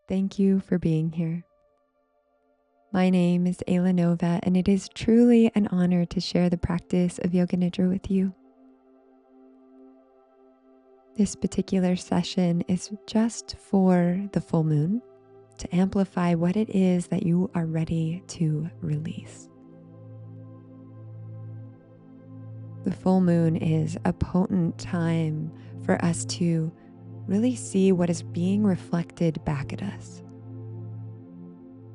Thank you for being here. My name is Ayla Nova, and it is truly an honor to share the practice of Yoga Nidra with you. This particular session is just for the full moon to amplify what it is that you are ready to release. The full moon is a potent time for us to really see what is being reflected back at us,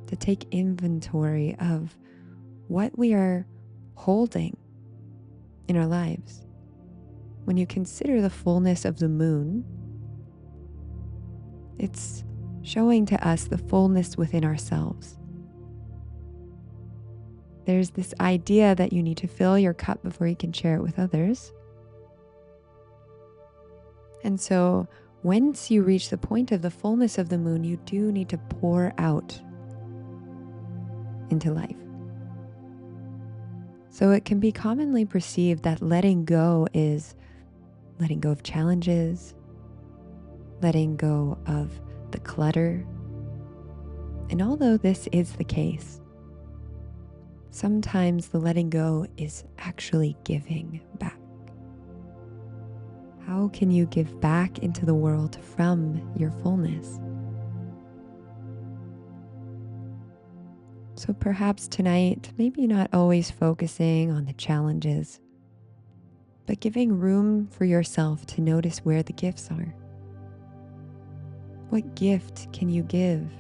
to take inventory of what we are holding in our lives. When you consider the fullness of the moon, it's showing to us the fullness within ourselves. There's this idea that you need to fill your cup before you can share it with others. And so once you reach the point of the fullness of the moon, you do need to pour out into life. So it can be commonly perceived that letting go is letting go of challenges, letting go of the clutter. And although this is the case, sometimes the letting go is actually giving back. How can you give back into the world from your fullness? So perhaps tonight, maybe not always focusing on the challenges, but giving room for yourself to notice where the gifts are. What gift can you give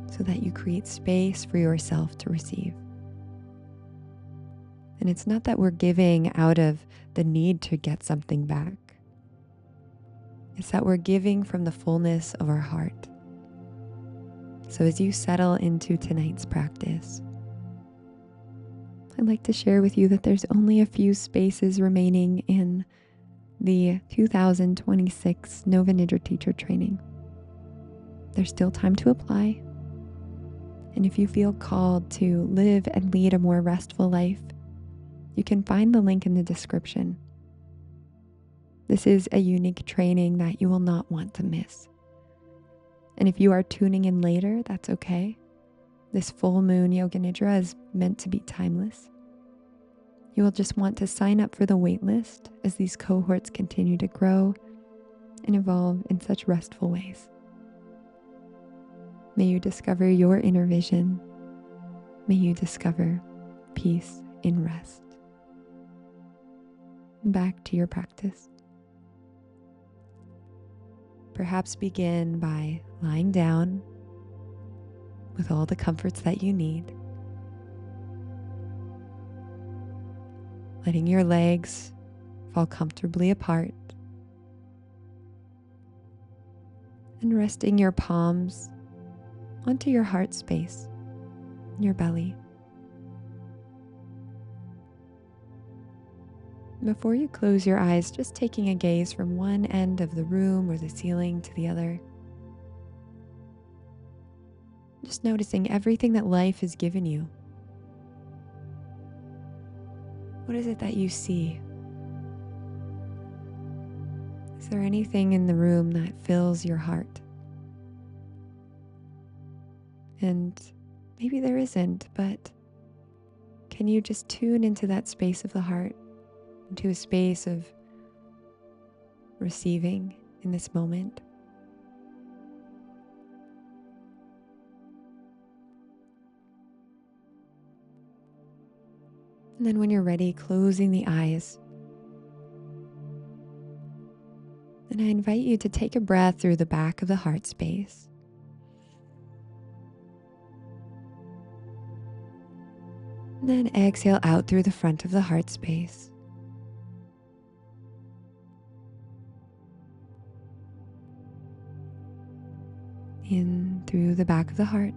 so that you create space for yourself to receive? And it's not that we're giving out of the need to get something back. It's that we're giving from the fullness of our heart. So as you settle into tonight's practice, I'd like to share with you that there's only a few spaces remaining in the 2026 Nova Nidra Teacher Training. There's still time to apply. And if you feel called to live and lead a more restful life, you can find the link in the description. This is a unique training that you will not want to miss. And if you are tuning in later, that's okay. This full moon Yoga Nidra is meant to be timeless. You will just want to sign up for the waitlist as these cohorts continue to grow and evolve in such restful ways. May you discover your inner vision. May you discover peace in rest. Back to your practice. Perhaps begin by lying down with all the comforts that you need. Letting your legs fall comfortably apart. And resting your palms onto your heart space, your belly. Before you close your eyes, just taking a gaze from one end of the room or the ceiling to the other. Just noticing everything that life has given you. What is it that you see? Is there anything in the room that fills your heart? And maybe there isn't, but can you just tune into that space of the heart, into a space of receiving in this moment? And then when you're ready, closing the eyes. And I invite you to take a breath through the back of the heart space. And then exhale out through the front of the heart space. In through the back of the heart.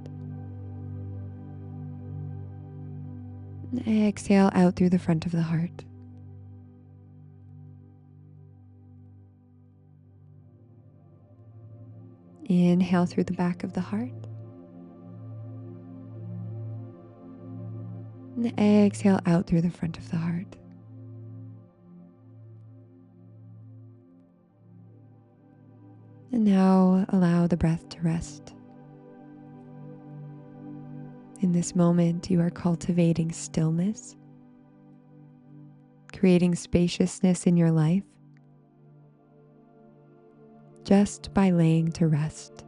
And exhale out through the front of the heart. Inhale through the back of the heart. And exhale out through the front of the heart. And now allow the breath to rest. In this moment, you are cultivating stillness, creating spaciousness in your life, just by laying to rest.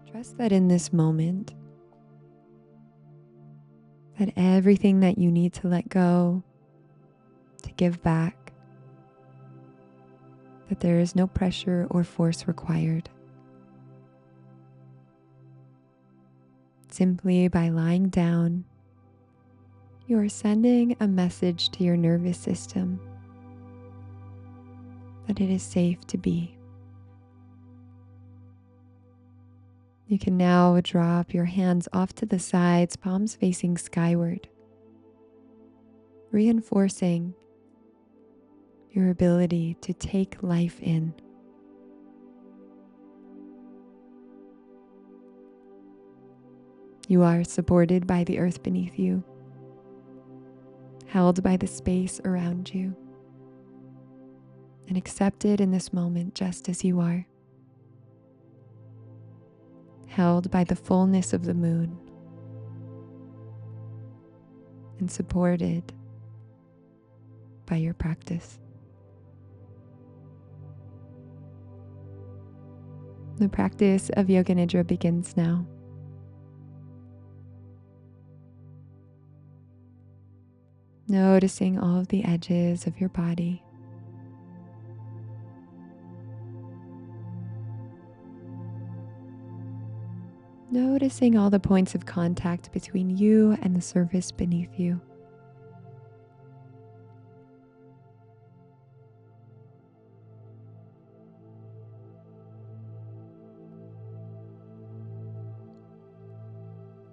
Trust that in this moment, that everything that you need to let go, to give back, that there is no pressure or force required. Simply by lying down, you are sending a message to your nervous system that it is safe to be. You can now drop your hands off to the sides, palms facing skyward, reinforcing your ability to take life in. You are supported by the earth beneath you, held by the space around you, and accepted in this moment just as you are. Held by the fullness of the moon and supported by your practice. The practice of Yoga Nidra begins now. Noticing all of the edges of your body. Noticing all the points of contact between you and the surface beneath you.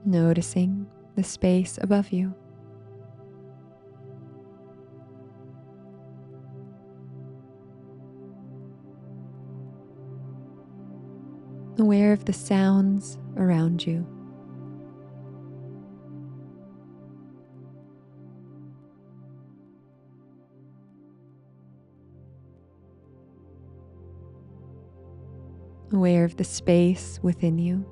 Noticing the space above you. Aware of the sounds around you. Aware of the space within you.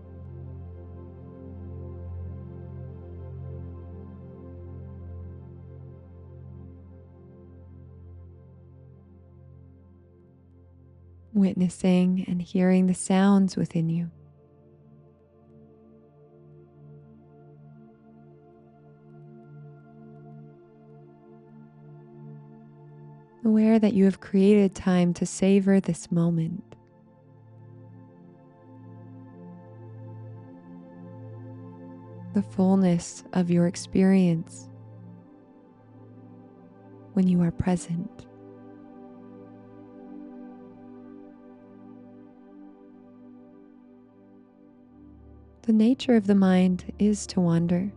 Witnessing and hearing the sounds within you. Aware that you have created time to savor this moment. The fullness of your experience when you are present. The nature of the mind is to wander.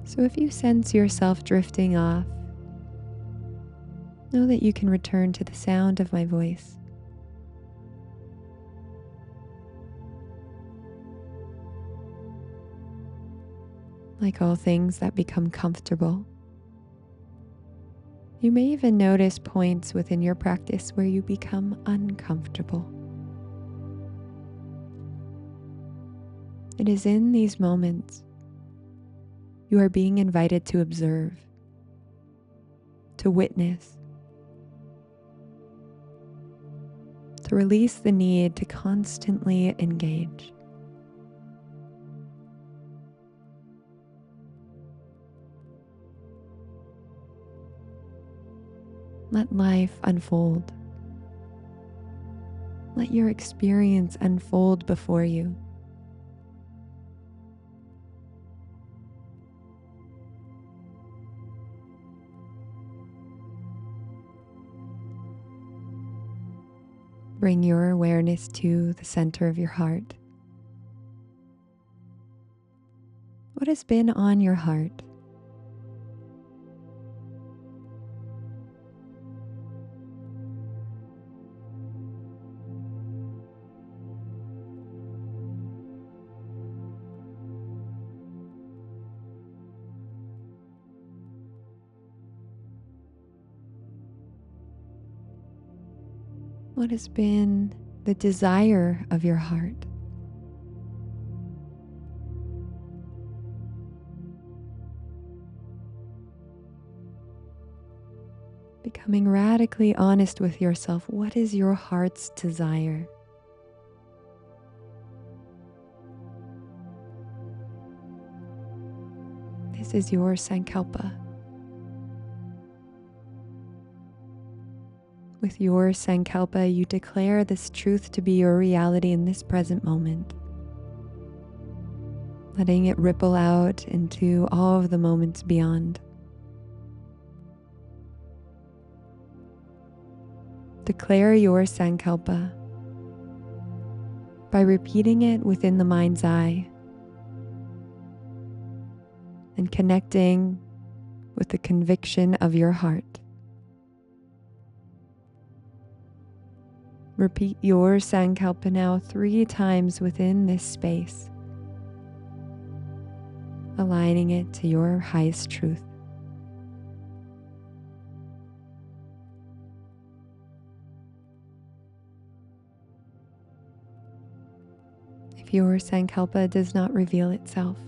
So if you sense yourself drifting off, know that you can return to the sound of my voice. Like all things that become comfortable, you may even notice points within your practice where you become uncomfortable. It is in these moments you are being invited to observe, to witness, to release the need to constantly engage. Let life unfold. Let your experience unfold before you. Bring your awareness to the center of your heart. What has been on your heart? What has been the desire of your heart? Becoming radically honest with yourself. What is your heart's desire? This is your sankalpa. With your sankalpa, you declare this truth to be your reality in this present moment, letting it ripple out into all of the moments beyond. Declare your sankalpa by repeating it within the mind's eye and connecting with the conviction of your heart. Repeat your sankalpa now 3 times within this space, aligning it to your highest truth. If your sankalpa does not reveal itself,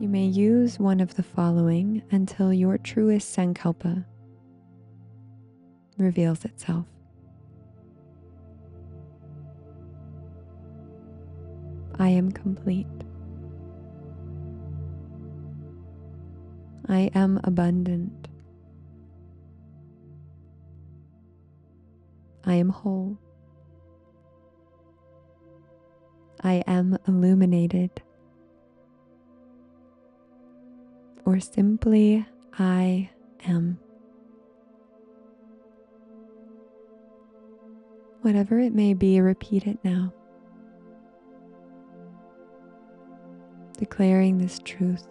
you may use one of the following until your truest sankalpa reveals itself. I am complete. I am abundant. I am whole. I am illuminated. Or simply, I am. Whatever it may be, repeat it now, declaring this truth.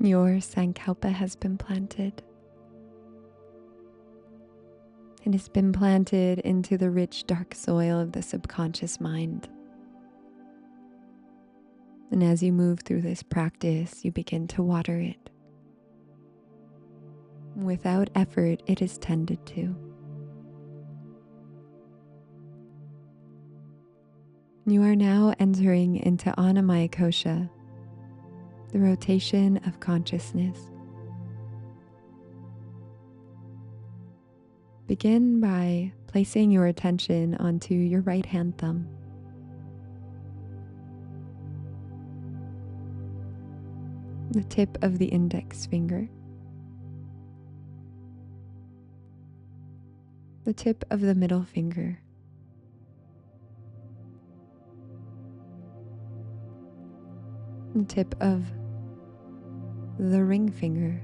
Your sankalpa has been planted. It has been planted into the rich, dark soil of the subconscious mind. And as you move through this practice, you begin to water it. Without effort, it is tended to. You are now entering into Annamaya Kosha, the rotation of consciousness. Begin by placing your attention onto your right hand thumb. The tip of the index finger. The tip of the middle finger. The tip of the ring finger.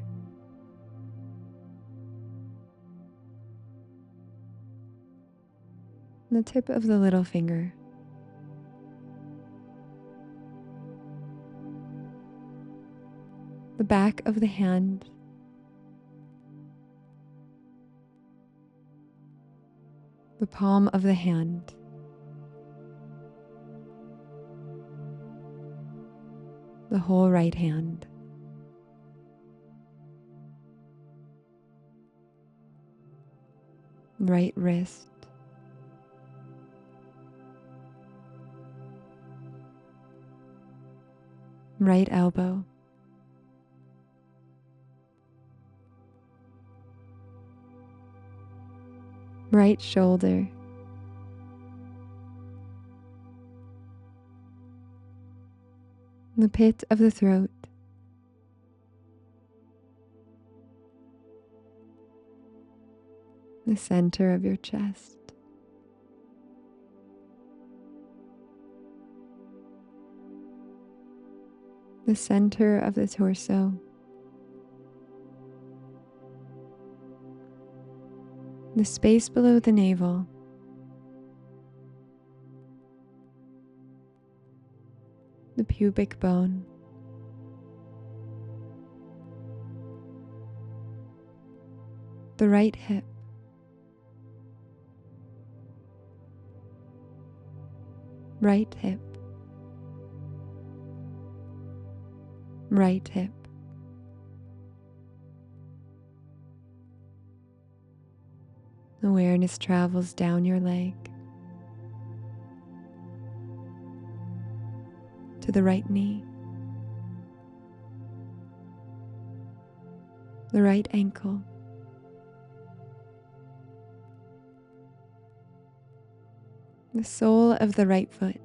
The tip of the little finger. The back of the hand. The palm of the hand. The whole right hand. Right wrist. Right elbow. right shoulder, the pit of the throat, the center of your chest, the center of the torso, the space below the navel, the pubic bone, the right hip, right hip, right hip. Awareness travels down your leg to the right knee, the right ankle, the sole of the right foot,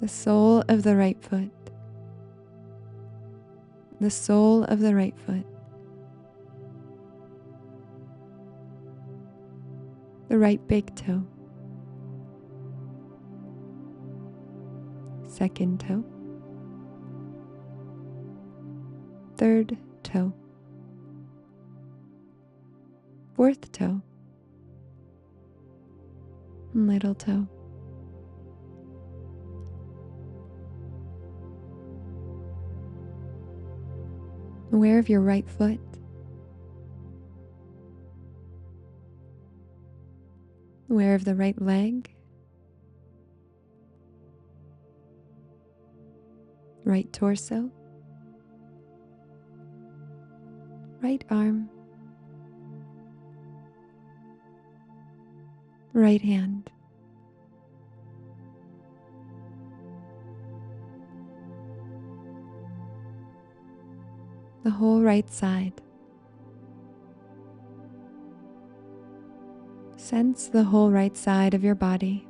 the sole of the right foot, the sole of the right foot, the right big toe, second toe, third toe, fourth toe, little toe. Aware of your right foot, aware of the right leg, right torso, right arm, right hand, the whole right side. Sense the whole right side of your body.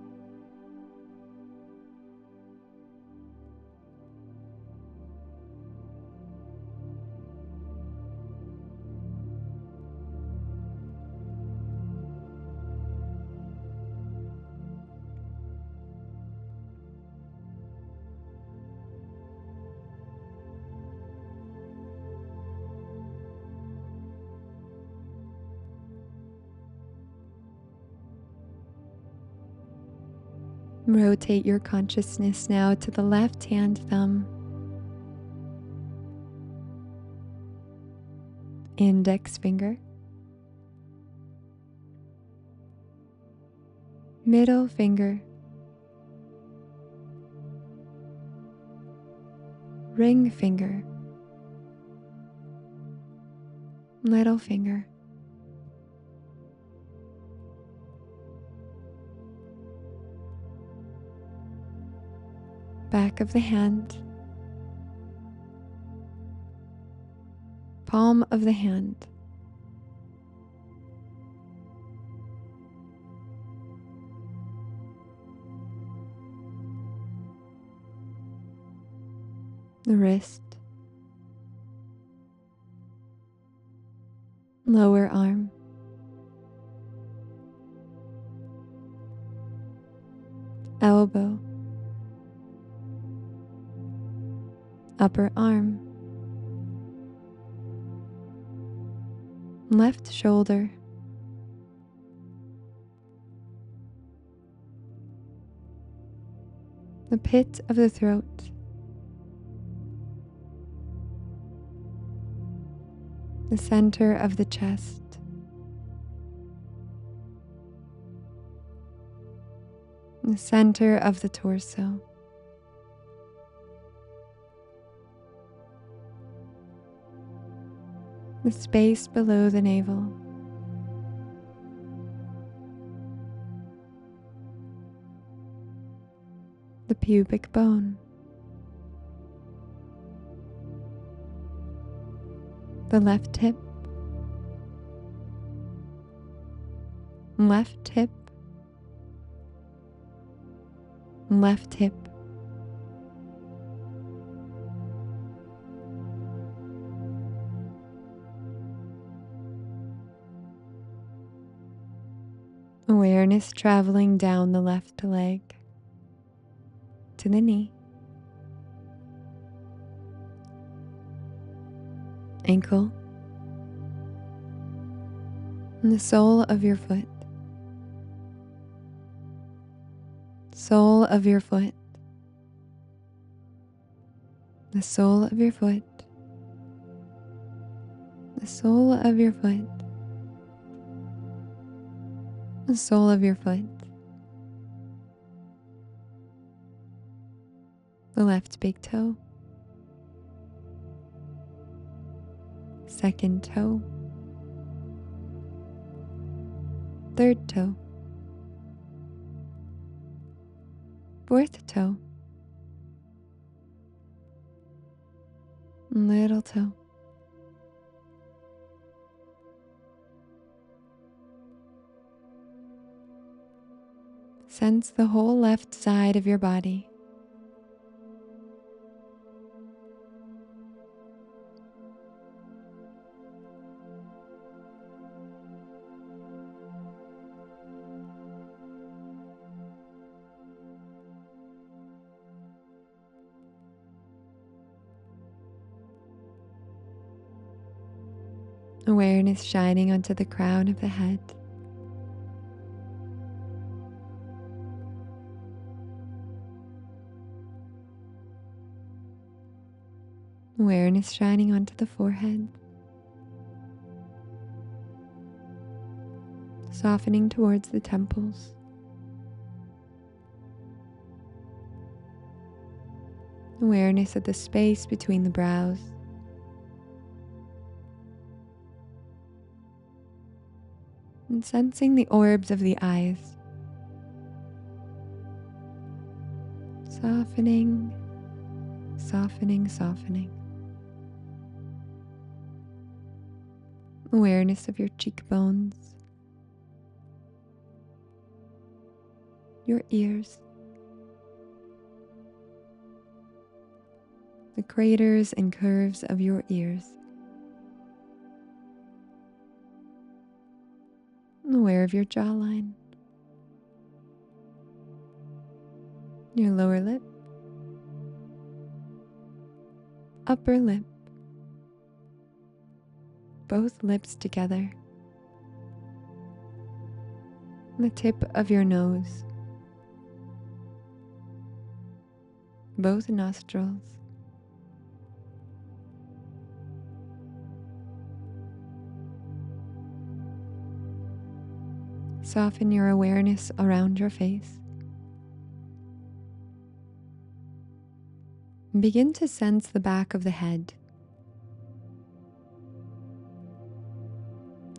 Rotate your consciousness now to the left hand thumb, index finger, middle finger, ring finger, little finger, back of the hand, palm of the hand, the wrist, lower arm, elbow, upper arm, left shoulder, the pit of the throat, the center of the chest, the center of the torso, the space below the navel, the pubic bone, the left hip, left hip, left hip. Awareness traveling down the left leg to the knee, ankle, and the sole of your foot, sole of your foot, the sole of your foot, the sole of your foot, the sole of your foot, the left big toe, second toe, third toe, fourth toe, little toe. Sense the whole left side of your body. Awareness shining onto the crown of the head. Awareness shining onto the forehead, softening towards the temples. Awareness of the space between the brows. And sensing the orbs of the eyes. Softening, softening, softening. Awareness of your cheekbones, your ears, the craters and curves of your ears. Aware of your jawline, your lower lip, upper lip, both lips together, the tip of your nose, both nostrils, soften your awareness around your face. And begin to sense the back of the head.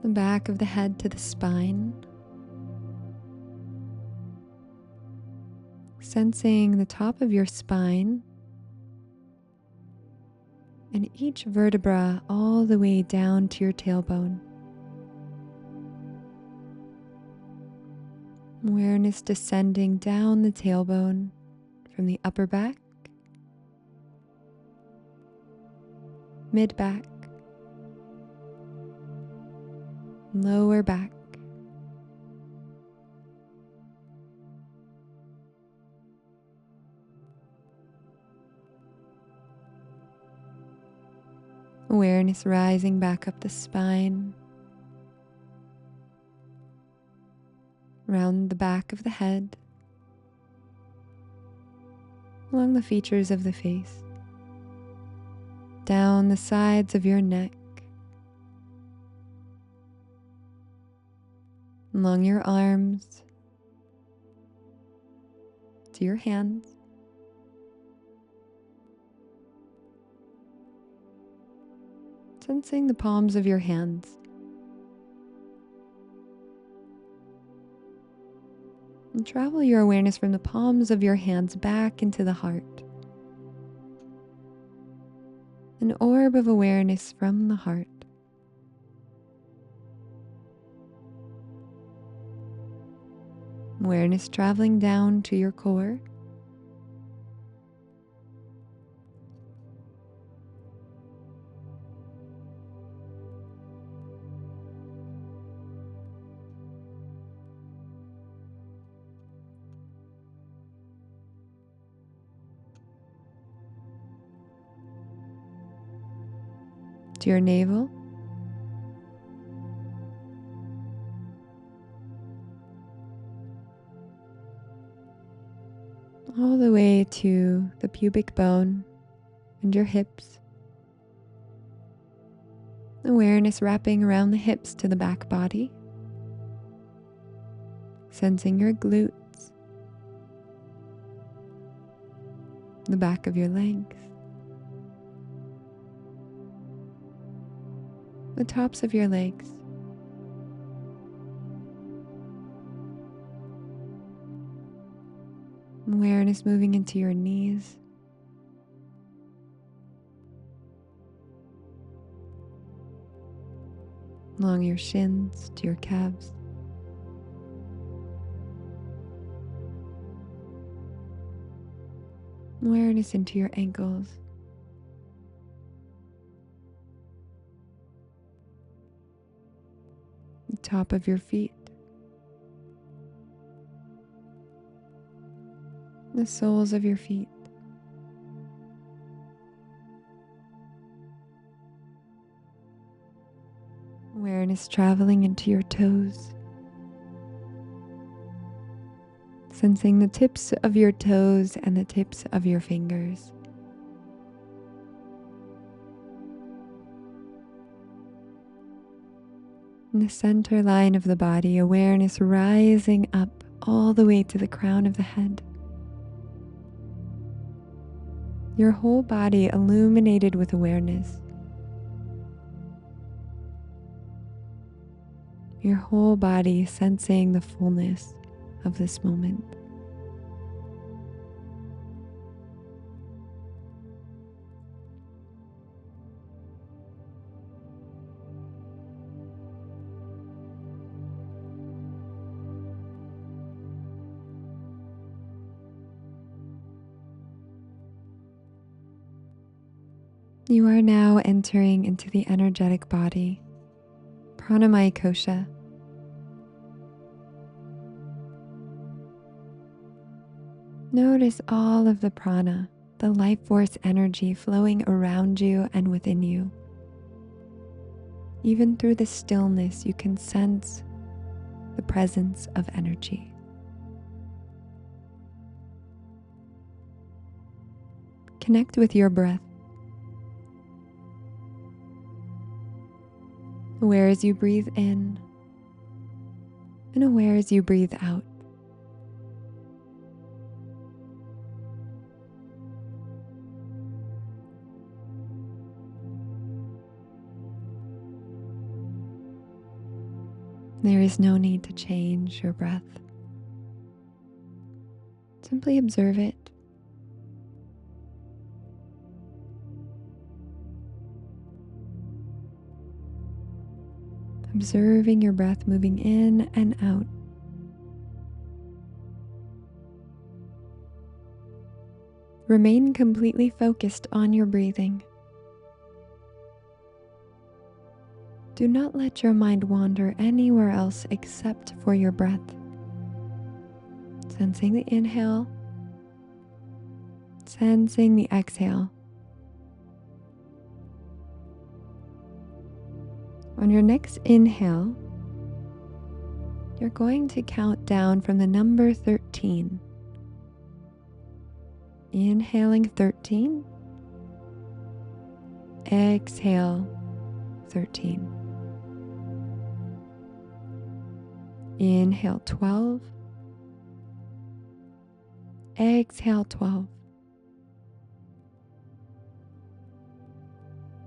The back of the head to the spine. Sensing the top of your spine and each vertebra all the way down to your tailbone. Awareness descending down the tailbone from the upper back, mid back, lower back. Awareness rising back up the spine, around the back of the head, along the features of the face, down the sides of your neck, along your arms, to your hands, sensing the palms of your hands. And travel your awareness from the palms of your hands back into the heart. An orb of awareness from the heart. Awareness traveling down to your core. To your navel. All the way to the pubic bone and your hips. Awareness wrapping around the hips to the back body. Sensing your glutes, the back of your legs, the tops of your legs. Awareness moving into your knees, along your shins to your calves. Awareness into your ankles. The top of your feet. The soles of your feet. Awareness traveling into your toes. Sensing the tips of your toes and the tips of your fingers. In the center line of the body, awareness rising up all the way to the crown of the head. Your whole body illuminated with awareness. Your whole body sensing the fullness of this moment. You are now entering into the energetic body, Pranamaya Kosha. Notice all of the prana, the life force energy flowing around you and within you. Even through the stillness, you can sense the presence of energy. Connect with your breath. Aware as you breathe in and aware as you breathe out. There is no need to change your breath. Simply observe it. Observing your breath moving in and out. Remain completely focused on your breathing. Do not let your mind wander anywhere else except for your breath. Sensing the inhale, sensing the exhale. On your next inhale, you're going to count down from the number 13. Inhaling 13, exhale 13. Inhale 12, exhale 12.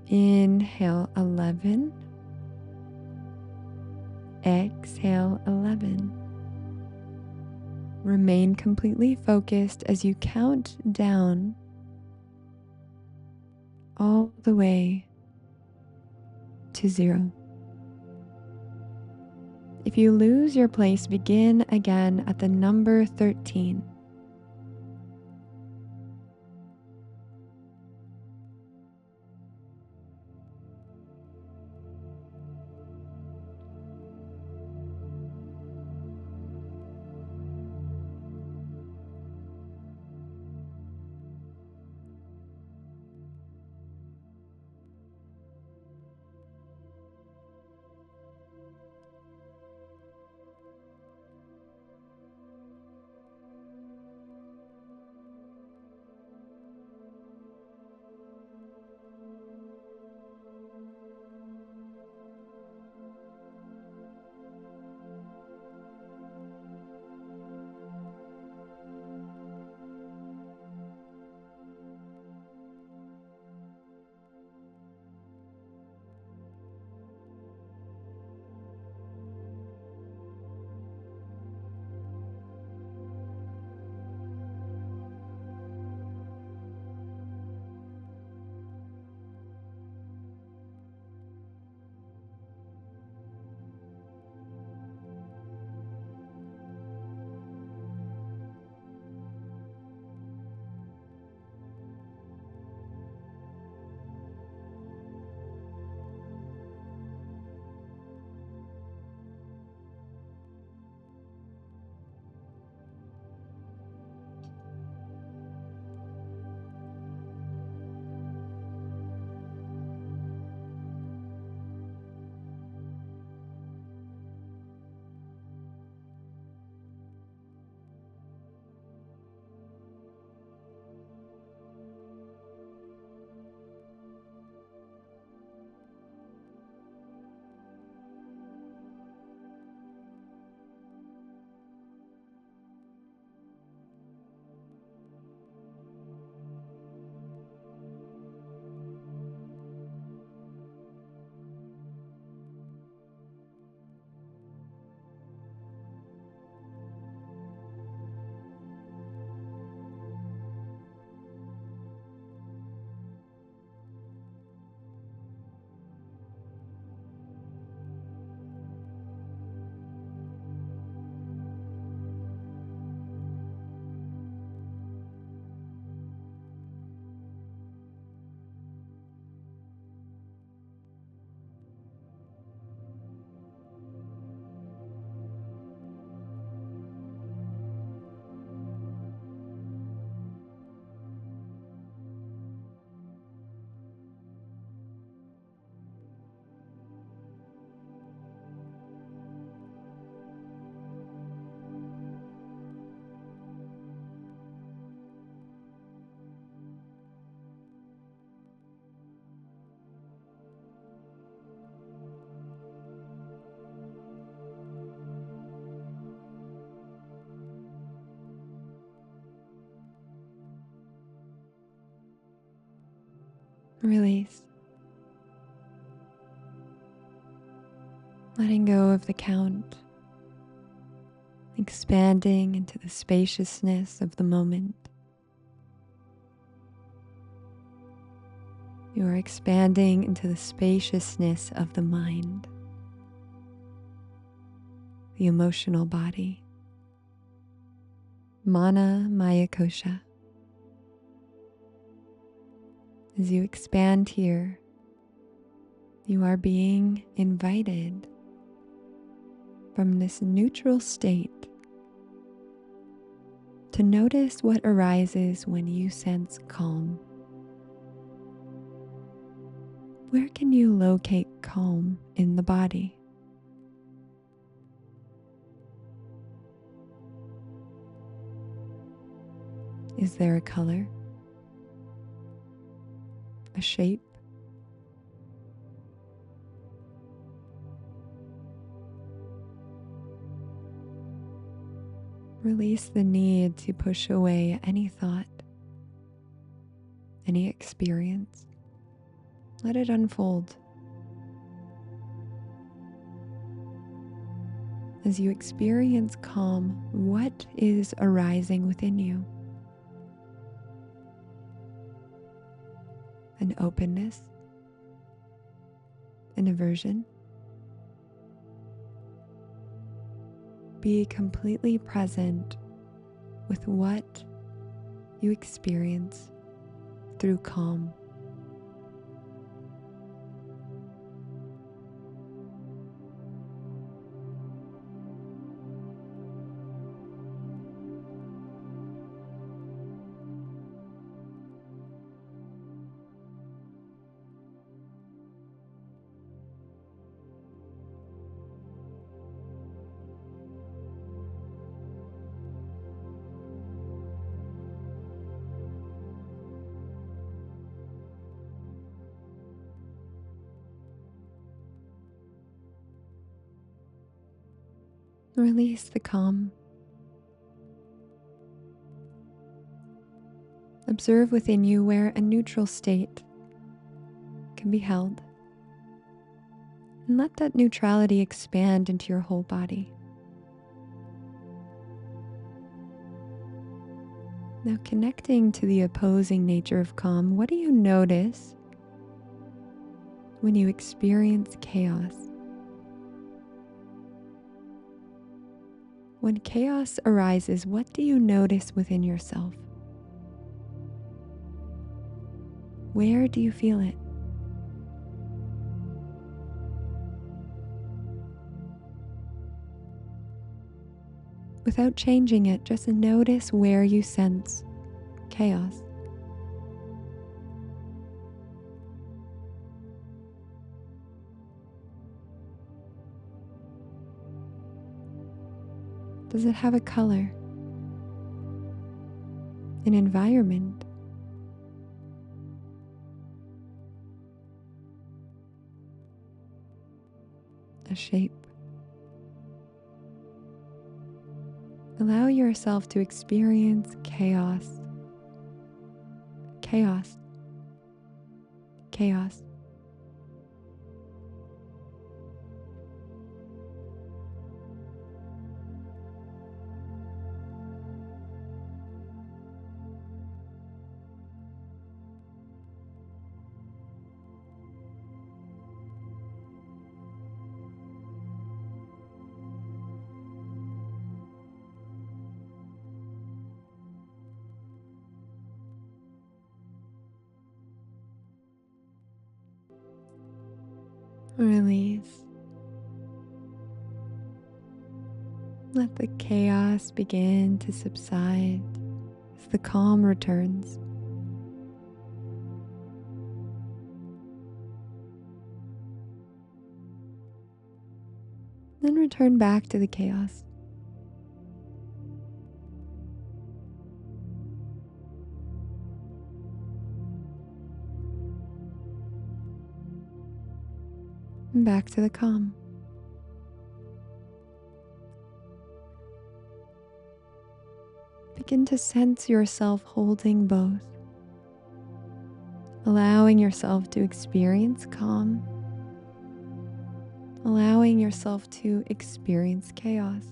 Inhale 11, exhale 11. Remain completely focused as you count down all the way to 0. If you lose your place, begin again at the number 13. Release. Letting go of the count, expanding into the spaciousness of the moment. You are expanding into the spaciousness of the mind, the emotional body. Mana Maya Kosha. As you expand here, you are being invited from this neutral state to notice what arises when you sense calm. Where can you locate calm in the body? Is there a color? A shape? Release the need to push away any thought, any experience. Let it unfold. As you experience calm, what is arising within you? An openness, an aversion, be completely present with what you experience through calm. Release the calm. Observe within you where a neutral state can be held, and let that neutrality expand into your whole body. Now, connecting to the opposing nature of calm, what do you notice when you experience chaos? When chaos arises, what do you notice within yourself? Where do you feel it? Without changing it, just notice where you sense chaos. Does it have a color, an environment? A shape? Allow yourself to experience chaos. Chaos. Chaos. Release. Let the chaos begin to subside as the calm returns. Then return back to the chaos. And back to the calm. Begin to sense yourself holding both, allowing yourself to experience calm, allowing yourself to experience chaos.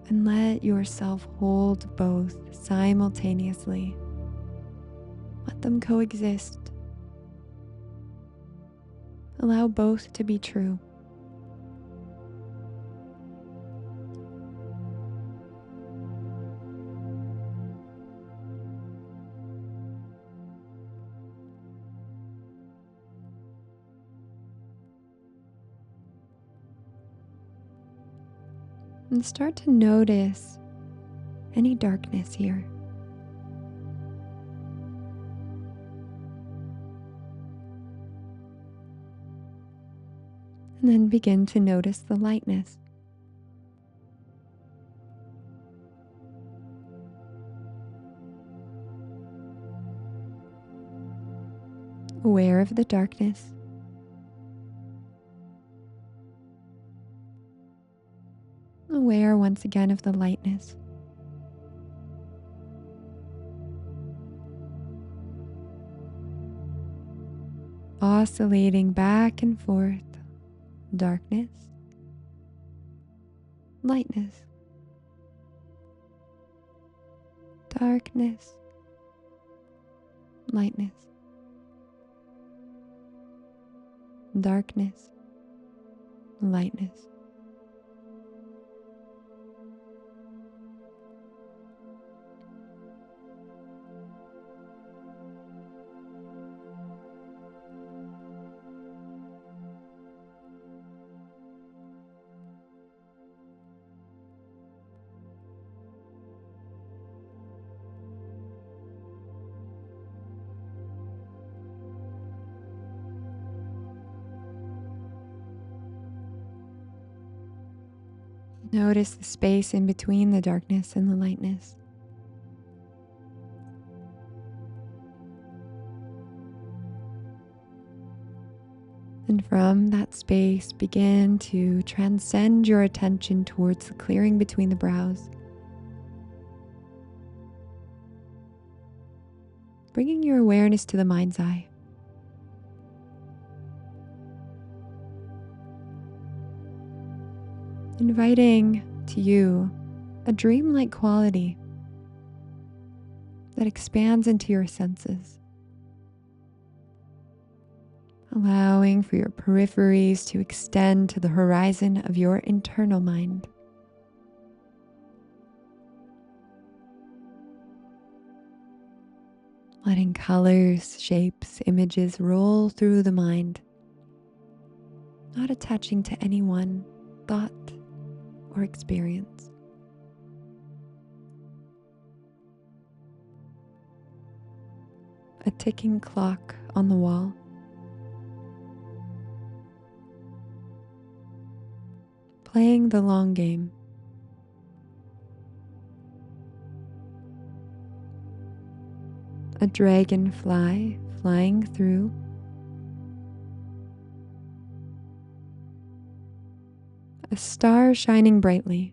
And let yourself hold both simultaneously. Let them coexist. Allow both to be true. And start to notice any darkness here. And then begin to notice the lightness. Aware of the darkness. Aware once again of the lightness. Oscillating back and forth. Darkness, lightness, darkness, lightness, darkness, lightness. Notice the space in between the darkness and the lightness. And from that space, begin to transcend your attention towards the clearing between the brows, bringing your awareness to the mind's eye. Inviting to you a dreamlike quality that expands into your senses, allowing for your peripheries to extend to the horizon of your internal mind. Letting colors, shapes, images roll through the mind, not attaching to any one thought or experience. A ticking clock on the wall. Playing the long game. A dragonfly flying through. A star shining brightly.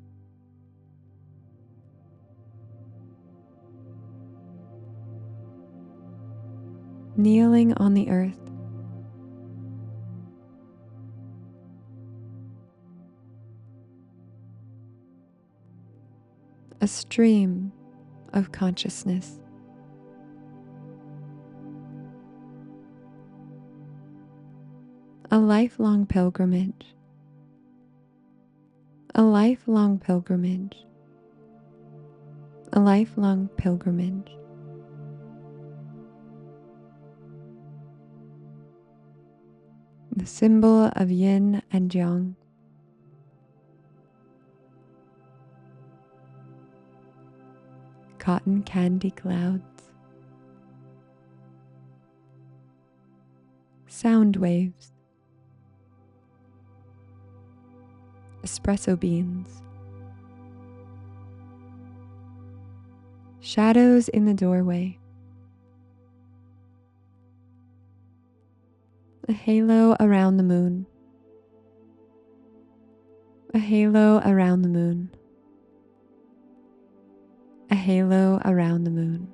Kneeling on the earth. A stream of consciousness. A lifelong pilgrimage. A lifelong pilgrimage. A lifelong pilgrimage. The symbol of yin and yang. Cotton candy clouds. Sound waves. Espresso beans. Shadows in the doorway. A halo around the moon. A halo around the moon. A halo around the moon.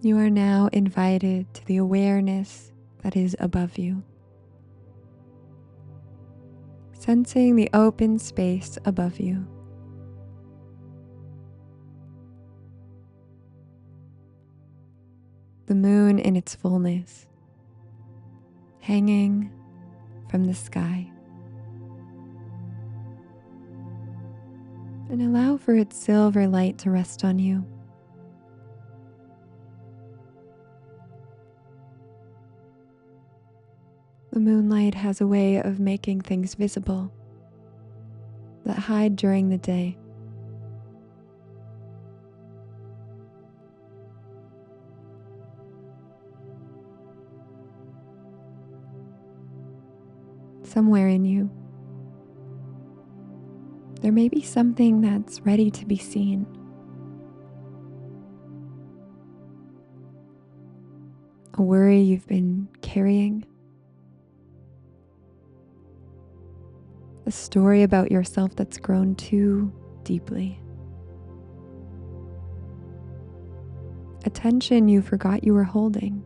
You are now invited to the awareness that is above you. Sensing the open space above you. The moon in its fullness, hanging from the sky. And allow for its silver light to rest on you. The moonlight has a way of making things visible that hide during the day. Somewhere in you, there may be something that's ready to be seen. A worry you've been carrying. A story about yourself that's grown too deeply. a tension you forgot you were holding,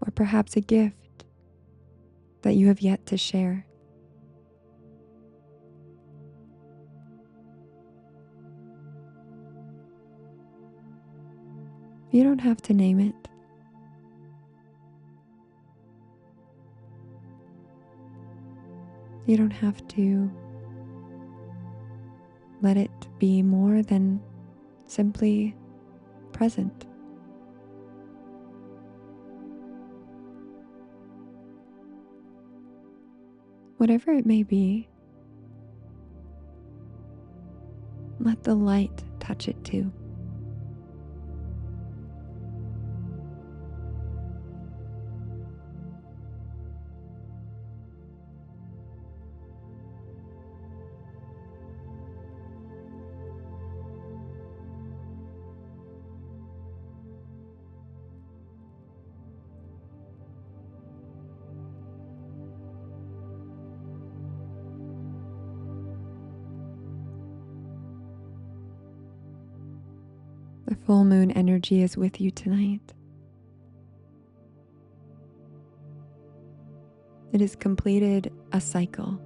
or perhaps a gift that you have yet to share. You don't have to name it. You don't have to let it be more than simply present. Whatever it may be, let the light touch it too. The full moon energy is with you tonight. It has completed a cycle.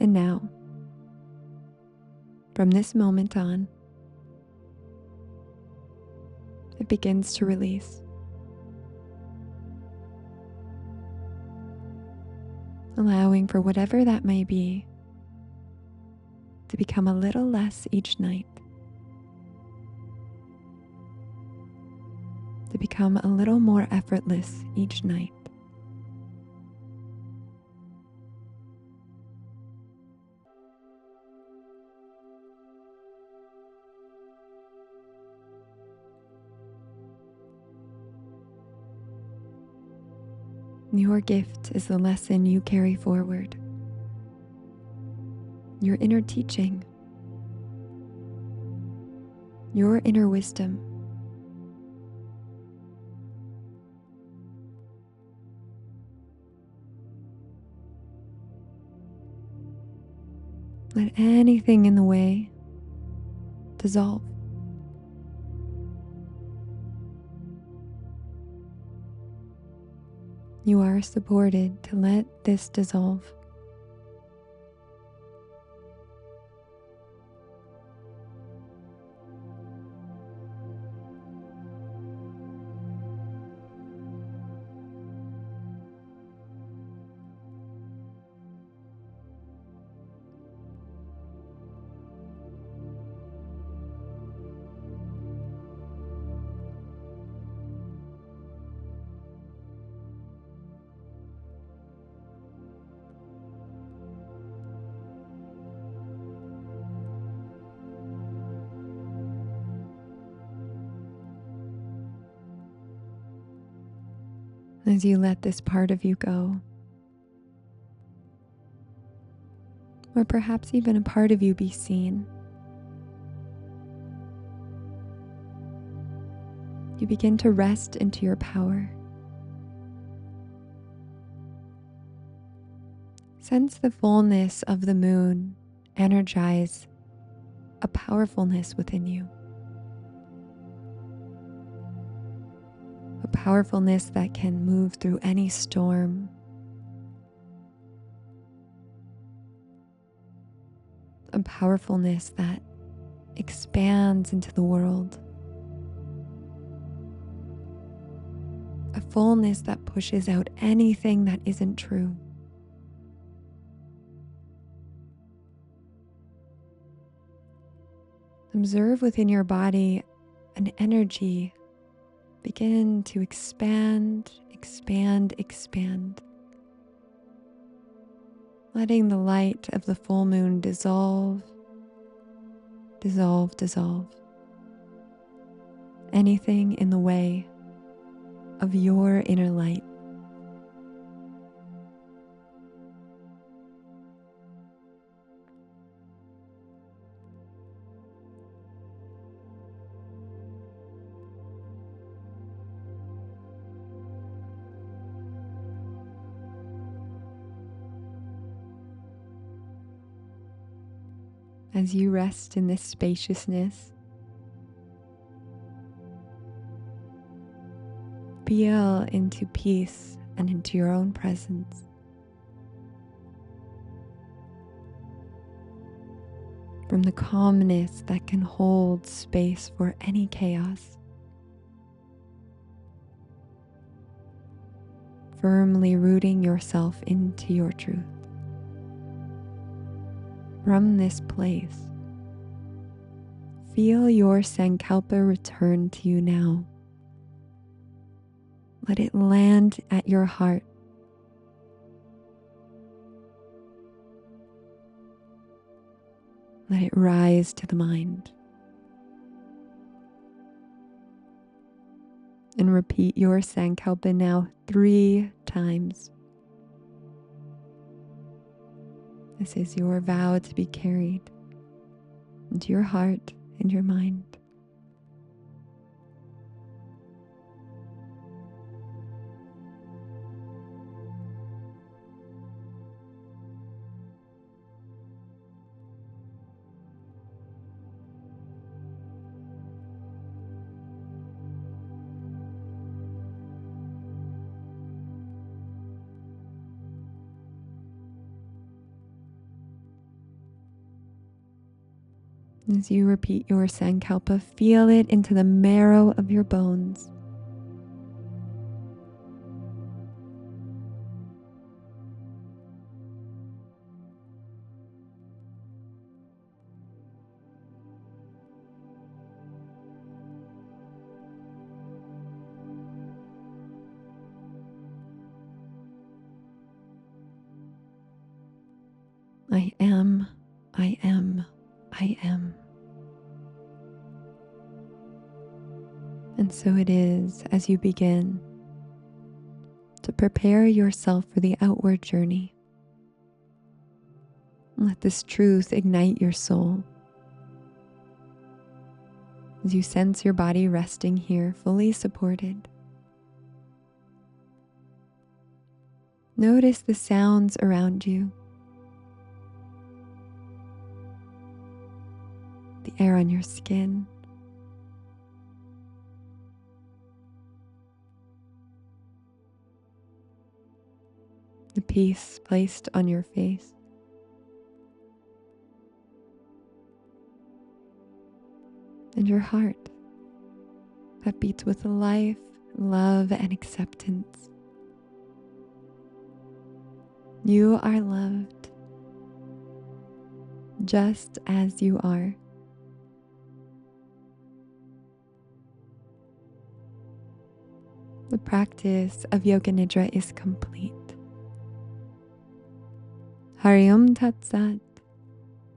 And now, from this moment on, it begins to release. Allowing for whatever that may be to become a little less each night, to become a little more effortless each night. Your gift is the lesson you carry forward, your inner teaching, your inner wisdom. Let anything in the way dissolve. You are supported to let this dissolve. As you let this part of you go, or perhaps even a part of you be seen, you begin to rest into your power. Sense the fullness of the moon energize a powerfulness within you. A powerfulness that can move through any storm. A powerfulness that expands into the world. A fullness that pushes out anything that isn't true. Observe within your body an energy begin to expand, expand, expand. Letting the light of the full moon dissolve, dissolve, dissolve. Anything in the way of your inner light. As you rest in this spaciousness, feel into peace and into your own presence. From the calmness that can hold space for any chaos. Firmly rooting yourself into your truth. From this place, feel your Sankalpa return to you now. Let it land at your heart. Let it rise to the mind. And repeat your Sankalpa now 3 times. This is your vow to be carried into your heart and your mind. As you repeat your Sankalpa, feel it into the marrow of your bones. I am, I am, I am. And so it is as you begin to prepare yourself for the outward journey. Let this truth ignite your soul. As you sense your body resting here, fully supported. Notice the sounds around you. The air on your skin. The peace placed on your face. And your heart that beats with life, love, and acceptance. You are loved just as you are. The practice of Yoga Nidra is complete. Hari Om Tat Sat,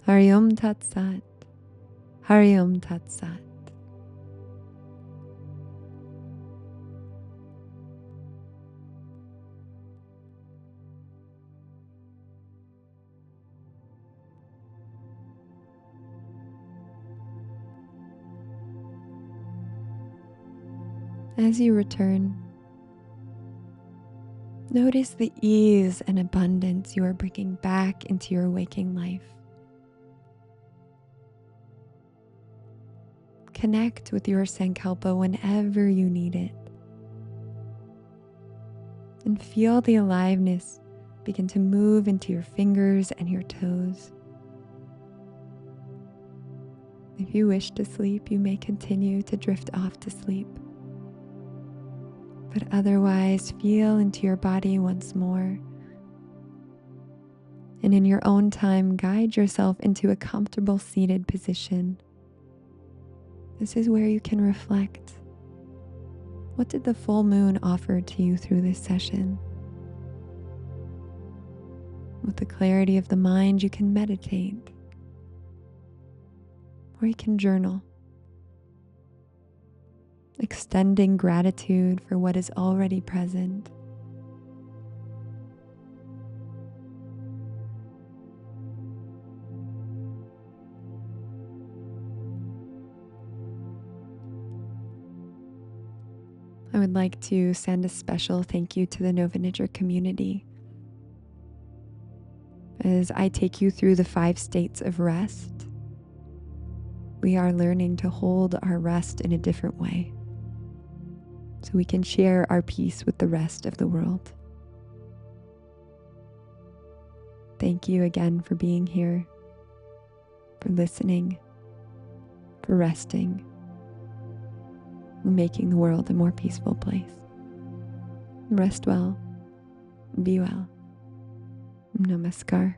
Hari Om Tat Sat, Hari Om Tat Sat. As you return, notice the ease and abundance you are bringing back into your waking life. Connect with your Sankalpa whenever you need it. And feel the aliveness begin to move into your fingers and your toes. If you wish to sleep, you may continue to drift off to sleep. But otherwise, feel into your body once more. And in your own time, guide yourself into a comfortable seated position. This is where you can reflect. What did the full moon offer to you through this session? With the clarity of the mind, you can meditate. Or you can journal. Extending gratitude for what is already present. I would like to send a special thank you to the Nova Nidra community as I take you through the 5 states of rest we are learning to hold our rest in a different way, so we can share our peace with the rest of the world. Thank you again for being here, for listening, for resting, and making the world a more peaceful place. Rest well, be well. Namaskar.